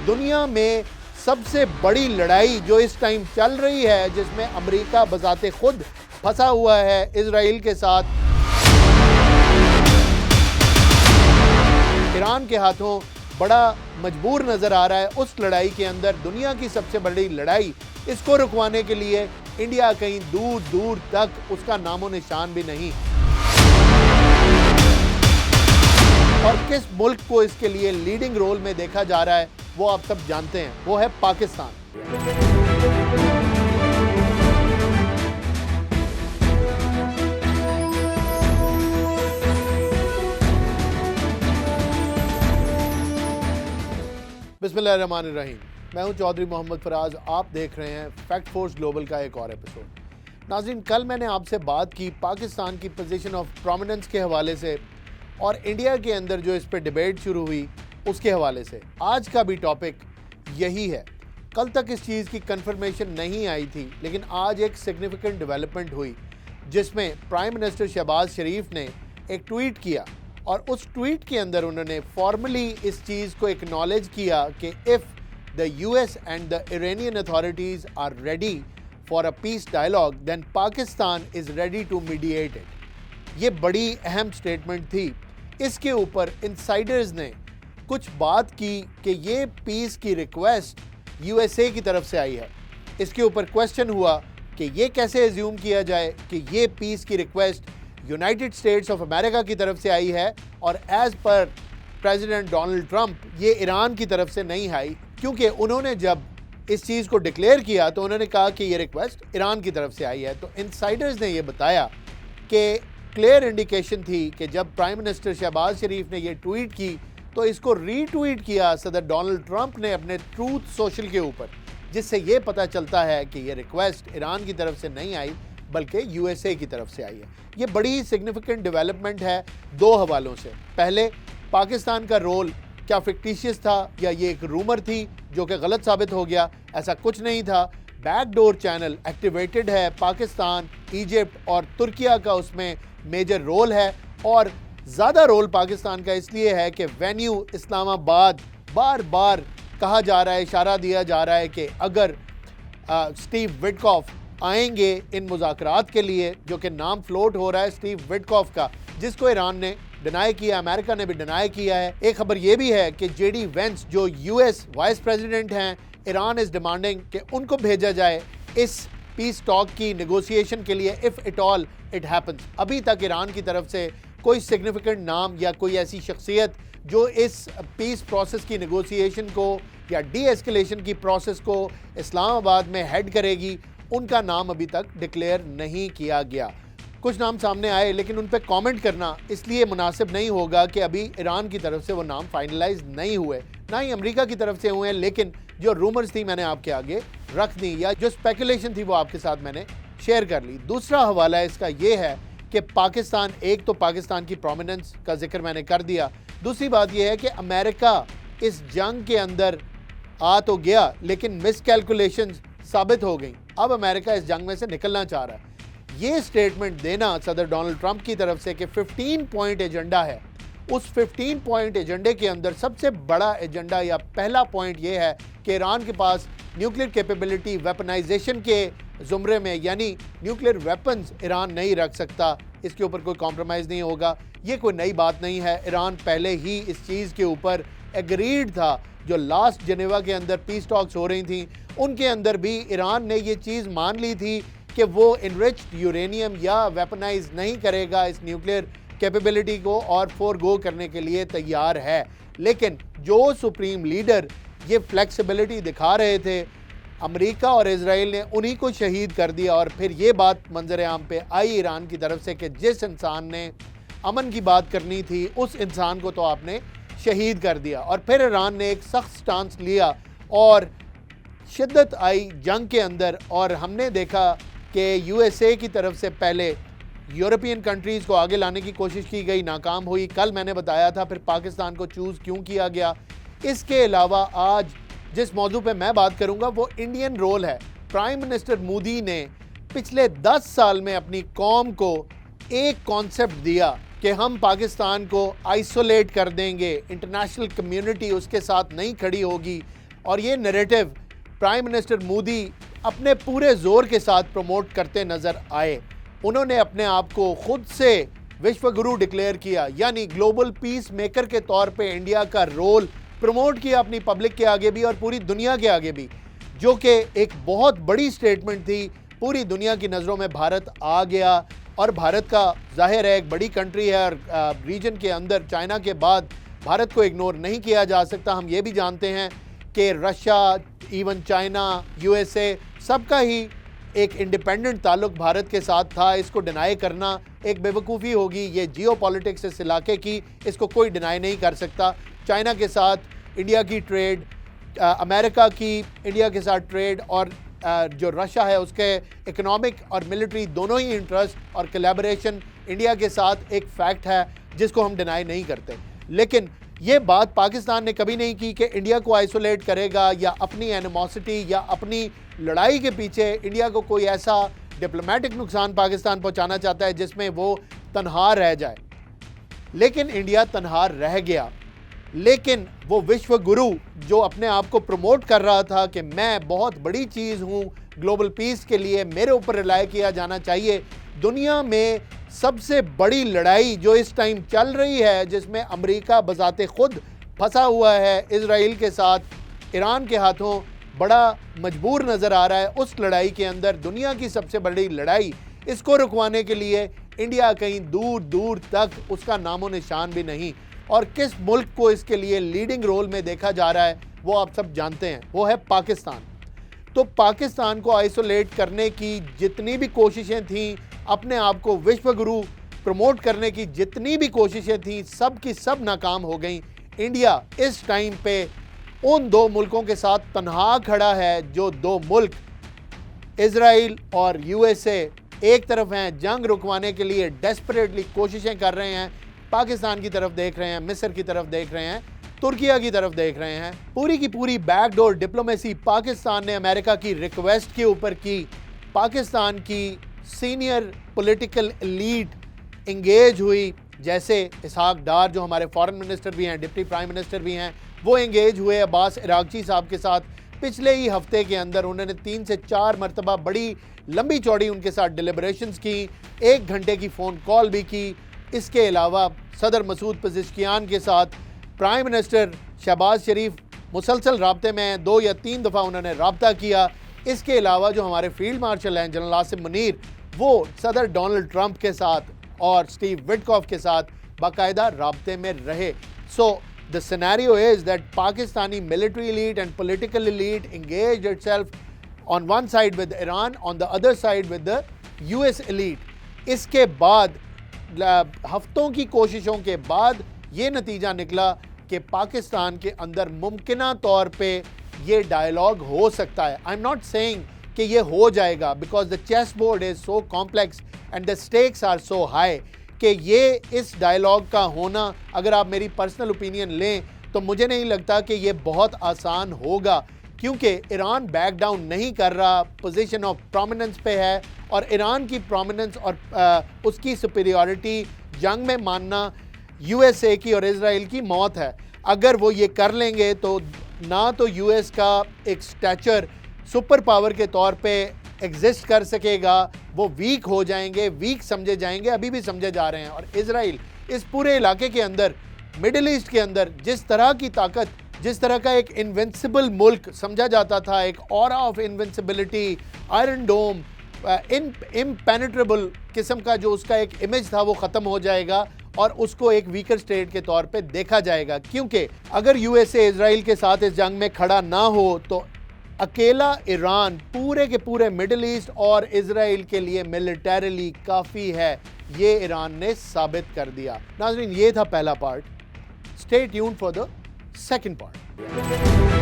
दुनिया में सबसे बड़ी लड़ाई जो इस टाइम चल रही है, जिसमें अमेरिका बजाते खुद फंसा हुआ है इजराइल के साथ, ईरान के हाथों बड़ा मजबूर नजर आ रहा है। उस लड़ाई के अंदर दुनिया की सबसे बड़ी लड़ाई, इसको रुकवाने के लिए इंडिया कहीं दूर दूर तक उसका नामो निशान भी नहीं। और किस मुल्क को इसके लिए लीडिंग रोल में देखा जा रहा है वो आप सब जानते हैं, वो है पाकिस्तान। बिस्मिल्लाहिर्रहमानिर्रहीम। मैं हूं चौधरी मोहम्मद फराज। आप देख रहे हैं फैक्ट फोर्स ग्लोबल का एक और एपिसोड। नाज़रीन, कल मैंने आपसे बात की पाकिस्तान की पोजीशन ऑफ प्रोमिनेंस के हवाले से और इंडिया के अंदर जो इस पर डिबेट शुरू हुई उसके हवाले से। आज का भी टॉपिक यही है। कल तक इस चीज़ की कंफर्मेशन नहीं आई थी, लेकिन आज एक सिग्निफिकेंट डेवलपमेंट हुई जिसमें प्राइम मिनिस्टर शहबाज शरीफ ने एक ट्वीट किया और उस ट्वीट के अंदर उन्होंने फॉर्मली इस चीज़ को एक्नॉलेज किया कि if the US and the Iranian authorities are ready for a peace dialogue then Pakistan is ready to mediate it. ये बड़ी अहम स्टेटमेंट थी। इसके ऊपर इनसाइडर्स ने कुछ बात की कि ये पीस की रिक्वेस्ट यूएसए की तरफ से आई है। इसके ऊपर क्वेश्चन हुआ कि ये कैसे एज्यूम किया जाए कि ये पीस की request United states of America की तरफ से आई है और as per president Donald Trump ये ईरान की तरफ से नहीं आई, क्योंकि उन्होंने जब इस चीज़ को डिक्लेयर किया तो उन्होंने कहा कि ये रिक्वेस्ट ईरान की तरफ से आई है। तो इनसाइडर्स ने ये बताया कि क्लियर इंडिकेशन थी कि जब प्राइम मिनिस्टर शहबाज शरीफ ने ये ट्वीट की तो इसको रीट्वीट किया सदर डोनाल्ड ट्रंप ने अपने ट्रूथ सोशल के ऊपर, जिससे ये पता चलता है कि ये रिक्वेस्ट ईरान की तरफ से नहीं आई बल्कि यूएसए की तरफ से आई है। ये बड़ी सिग्निफिकेंट डेवलपमेंट है दो हवालों से। पहले, पाकिस्तान का रोल क्या फिक्टिशियस था या ये एक रूमर थी जो कि गलत साबित हो गया? ऐसा कुछ नहीं था। बैकडोर चैनल एक्टिवेटेड है। पाकिस्तान, इजिप्ट और तुर्किया का उसमें मेजर रोल है और ज़्यादा रोल पाकिस्तान का इसलिए है कि वेन्यू इस्लामाबाद बार बार कहा जा रहा है, इशारा दिया जा रहा है कि अगर स्टीव विटकॉफ आएंगे इन मुज़ाकरात के लिए, जो कि नाम फ्लोट हो रहा है स्टीव विटकॉफ का, जिसको ईरान ने डिनाई किया, अमेरिका ने भी डिनाई किया है। एक खबर ये भी है कि जेडी वेंस जो यूएस वाइस प्रेसिडेंट हैं, ईरान इज़ डिमांडिंग कि उनको भेजा जाए इस पीस टॉक की नेगोशिएशन के लिए if it all it happens. अभी तक ईरान की तरफ से कोई सिग्निफिकेंट नाम या कोई ऐसी शख्सियत जो इस पीस प्रोसेस की नेगोशिएशन को या डी एस्केलेशन की प्रोसेस को इस्लामाबाद में हेड करेगी, उनका नाम अभी तक डिक्लेयर नहीं किया गया। कुछ नाम सामने आए लेकिन उन पर कमेंट करना इसलिए मुनासिब नहीं होगा कि अभी ईरान की तरफ से वो नाम फाइनलाइज नहीं हुए, ना ही अमेरिका की तरफ से हुए हैं, लेकिन जो रूमर्स थी मैंने आपके आगे रख दी, या जो स्पेकुलेशन थी वो आपके साथ मैंने शेयर कर ली। दूसरा हवाला इसका ये है कि पाकिस्तान, एक तो पाकिस्तान की प्रोमिनेंस का जिक्र मैंने कर दिया, दूसरी बात यह है कि अमेरिका इस जंग के अंदर आ तो गया लेकिन मिसकैलकुलेशन साबित हो गई। अब अमेरिका इस जंग में से निकलना चाह रहा है। ये स्टेटमेंट देना सदर डोनाल्ड ट्रंप की तरफ से कि 15 पॉइंट एजेंडा है, उस 15 पॉइंट एजेंडे के अंदर सबसे बड़ा एजेंडा या पहला पॉइंट ये है कि ईरान के पास न्यूक्लियर कैपेबिलिटी वेपनाइजेशन के ज़ुमरे में, यानी न्यूक्लियर वेपन्स ईरान नहीं रख सकता, इसके ऊपर कोई कॉम्प्रोमाइज़ नहीं होगा। ये कोई नई बात नहीं है, ईरान पहले ही इस चीज़ के ऊपर एग्रीड था। जो लास्ट जेनेवा के अंदर पीस टॉक्स हो रही थी उनके अंदर भी ईरान ने ये चीज़ मान ली थी कि वो इनरिच्ड यूरेनियम या वेपनाइज नहीं करेगा इस न्यूक्लियर कैपेबिलिटी को और फोरगो करने के लिए तैयार है। लेकिन जो सुप्रीम लीडर ये फ्लेक्सिबिलिटी दिखा रहे थे, अमेरिका और इजराइल ने उन्हीं को शहीद कर दिया। और फिर ये बात मंजर आम पे आई ईरान की तरफ से कि जिस इंसान ने अमन की बात करनी थी उस इंसान को तो आपने शहीद कर दिया। और फिर ईरान ने एक सख्त स्टांस लिया और शिद्दत आई जंग के अंदर, और हमने देखा कि यूएसए की तरफ से पहले यूरोपियन कंट्रीज़ को आगे लाने की कोशिश की गई, नाकाम हुई। कल मैंने बताया था फिर पाकिस्तान को चूज़ क्यों किया गया। इसके अलावा आज जिस मौजू पे मैं बात करूंगा वो इंडियन रोल है। प्राइम मिनिस्टर मोदी ने पिछले 10 साल में अपनी कौम को एक कॉन्सेप्ट दिया कि हम पाकिस्तान को आइसोलेट कर देंगे, इंटरनेशनल कम्युनिटी उसके साथ नहीं खड़ी होगी, और ये नैरेटिव प्राइम मिनिस्टर मोदी अपने पूरे जोर के साथ प्रमोट करते नजर आए। उन्होंने अपने आप को खुद से विश्व गुरु डिक्लेयर किया, यानी ग्लोबल पीस मेकर के तौर पे इंडिया का रोल प्रमोट किया अपनी पब्लिक के आगे भी और पूरी दुनिया के आगे भी, जो कि एक बहुत बड़ी स्टेटमेंट थी। पूरी दुनिया की नज़रों में भारत आ गया और भारत का जाहिर है एक बड़ी कंट्री है और रीजन के अंदर चाइना के बाद भारत को इग्नोर नहीं किया जा सकता। हम ये भी जानते हैं कि रशिया, इवन चाइना, यूएसए, सबका ही एक इंडिपेंडेंट ताल्लुक भारत के साथ था। इसको डिनाई करना एक बेवकूफ़ी होगी। ये जियोपॉलिटिक्स इस इलाके की, इसको कोई डिनाई नहीं कर सकता। चाइना के साथ इंडिया की ट्रेड, अमेरिका की इंडिया के साथ ट्रेड और जो रशिया है उसके इकोनॉमिक और मिलिट्री दोनों ही इंटरेस्ट और कोलैबोरेशन इंडिया के साथ एक फैक्ट है जिसको हम डिनाई नहीं करते। लेकिन ये बात पाकिस्तान ने कभी नहीं की कि इंडिया को आइसोलेट करेगा या अपनी एनिमोसिटी या अपनी लड़ाई के पीछे इंडिया को कोई ऐसा डिप्लोमेटिक नुकसान पाकिस्तान पहुंचाना चाहता है जिसमें वो तनहा रह जाए। लेकिन इंडिया तनहा रह गया। लेकिन वो विश्व गुरु जो अपने आप को प्रमोट कर रहा था कि मैं बहुत बड़ी चीज़ हूँ ग्लोबल पीस के लिए, मेरे ऊपर रिलाय किया जाना चाहिए। दुनिया में सबसे बड़ी लड़ाई जो इस टाइम चल रही है, जिसमें अमेरिका बजाते खुद फंसा हुआ है इजराइल के साथ, ईरान के हाथों बड़ा मजबूर नज़र आ रहा है, उस लड़ाई के अंदर दुनिया की सबसे बड़ी लड़ाई, इसको रुकवाने के लिए इंडिया कहीं दूर दूर तक उसका नामो निशान भी नहीं। और किस मुल्क को इसके लिए लीडिंग रोल में देखा जा रहा है वो आप सब जानते हैं, वो है पाकिस्तान। तो पाकिस्तान को आइसोलेट करने की जितनी भी कोशिशें थीं, अपने आप को विश्व गुरु प्रमोट करने की जितनी भी कोशिशें थीं, सब की सब नाकाम हो गई। इंडिया इस टाइम पे उन दो मुल्कों के साथ तन्हा खड़ा है, जो दो मुल्क इजराइल और यूएसए एक तरफ हैं, जंग रुकवाने के लिए डेस्परेटली कोशिशें कर रहे हैं। पाकिस्तान की तरफ देख रहे हैं, मिस्र की तरफ देख रहे हैं, तुर्किया की तरफ देख रहे हैं। पूरी की पूरी बैकडोर डिप्लोमेसी पाकिस्तान ने अमेरिका की रिक्वेस्ट के ऊपर की। पाकिस्तान की सीनियर पॉलिटिकल एलीट इंगेज हुई, जैसे इसहाक डार जो हमारे फॉरेन मिनिस्टर भी हैं, डिप्टी प्राइम मिनिस्टर भी हैं, वो इंगेज हुए अब्बास इरागची साहब के साथ। पिछले ही हफ्ते के अंदर उन्होंने 3 से 4 मरतबा बड़ी लंबी चौड़ी उनके साथ डिलिब्रेशंस की, 1 घंटे की फ़ोन कॉल भी की। इसके अलावा सदर मसूद पज़ेश्कियान के साथ प्राइम मिनिस्टर शहबाज शरीफ मुसलसल राब्ते में हैं, 2 या 3 दफ़ा उन्होंने राब्ता किया। इसके अलावा जो हमारे फील्ड मार्शल हैं जनरल आसिम मुनीर, वो सदर डोनाल्ड ट्रंप के साथ और स्टीव विटकॉफ के साथ बाकायदा राब्ते में रहे। So the scenario is that Pakistani military elite and political elite engaged itself on one side with Iran, on the other side with the US elite। इसके बाद हफ्तों की कोशिशों के बाद ये नतीजा निकला कि पाकिस्तान के अंदर मुमकिना तौर पे ये डायलॉग हो सकता है। आई एम नॉट सेइंग कि ये हो जाएगा, because the chess board is so complex and the stakes are so high कि ये इस डायलॉग का होना, अगर आप मेरी पर्सनल ओपिनियन लें तो मुझे नहीं लगता कि ये बहुत आसान होगा, क्योंकि ईरान बैक डाउन नहीं कर रहा, पोजीशन ऑफ प्रोमिनेंस पे है और ईरान की प्रोमिनेंस और उसकी सुपीरियॉरिटी जंग में मानना यूएसए की और इजराइल की मौत है। अगर वो ये कर लेंगे तो ना तो यूएस का एक स्टैचर सुपर पावर के तौर पे एग्जिस्ट कर सकेगा, वो वीक हो जाएंगे, वीक समझे जाएंगे, अभी भी समझे जा रहे हैं। और इजराइल इस पूरे इलाके के अंदर, मिडिल ईस्ट के अंदर जिस तरह की ताकत, जिस तरह का एक इनविंसिबल मुल्क समझा जाता था, एक aura of invincibility, iron dome, impenetrable किस्म का जो उसका एक इमेज था, वो ख़त्म हो जाएगा और उसको एक वीकर स्टेट के तौर पे देखा जाएगा। क्योंकि अगर यूएसए इजराइल के साथ इस जंग में खड़ा ना हो तो अकेला ईरान पूरे के पूरे मिडिल ईस्ट और इजराइल के लिए मिलिटरीली काफ़ी है, ये ईरान ने साबित कर दिया। नाज़रीन, ये था पहला part. Stay tuned for the second part.